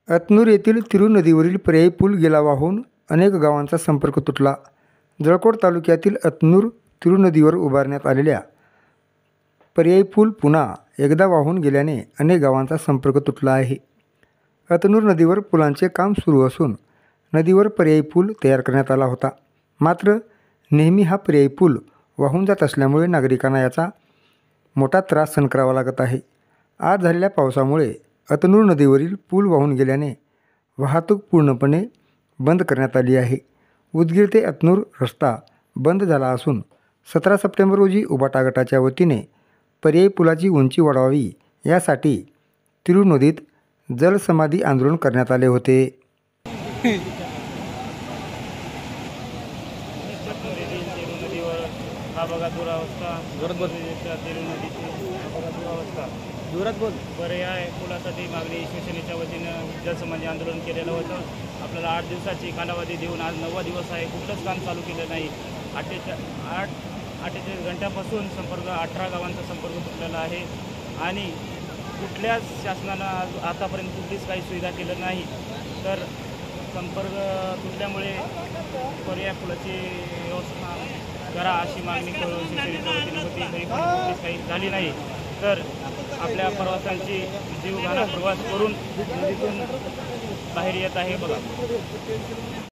अतनूर येथील तिरू नदीवरील पर्यायी पूल गेला वाहून अनेक गावांचा संपर्क तुटला। जळकोट तालुक्यातील अतनूर तिरू नदीवर उभारण्यात आलेल्या पर्यायी पूल पुन्हा एकदा वाहून गेल्याने अनेक गावांचा संपर्क तुटला आहे। अतनूर नदीवर पुलांचे काम सुरू असून नदीवर पर्यायी पूल तयार करण्यात आला होता। मात्र नेहमी हा पर्यायी पूल वाहून जात असल्यामुळे नागरिकांना याचा मोठा त्रास सहन करावा लागत आहे। आज झालेल्या पावसामुळे अतनूर नदीवरील पूल वाहून गेल्याने वाहतूक पूर्णपणे बंद करण्यात आली आहे। उदगीर ते अतनूर रस्ता बंद झाला असून 17 सप्टेंबर रोजी उबाटा गटाच्या वतीने पर्यायी पुलाची उंची वाढवावी यासाठी तिरू नदीत जलसमाधी आंदोलन करण्यात आले होते। हा बघा दुरावस्था तिरू नदीची दुरावस्था पर्याय पुलासाठी मागणी शिवसेनेच्या वतीनं जलसमाधी आंदोलन केलेलं होतं। आपल्याला 8 दिवसाची कालावधी देऊन आज 9वा दिवस आहे, कुठलंच काम चालू केलं नाही। 48 घंट्यापासून संपर्क 18 गावांचा संपर्क तुटलेला आहे आणि कुठल्याच शासनानं आतापर्यंत कुठलीच काही सुविधा केलं नाही। तर संपर्क तुटल्यामुळे पर्याय पुलाची व्यवस्था करा अशी मागणी शिवसेनेच्या वतीने होती, तरी पण कुठलीच काही झाली नाही। तर आपल्या प्रवाशांची जीवघेणा प्रवास करून नदीतून बाहेर येत आहे बघा।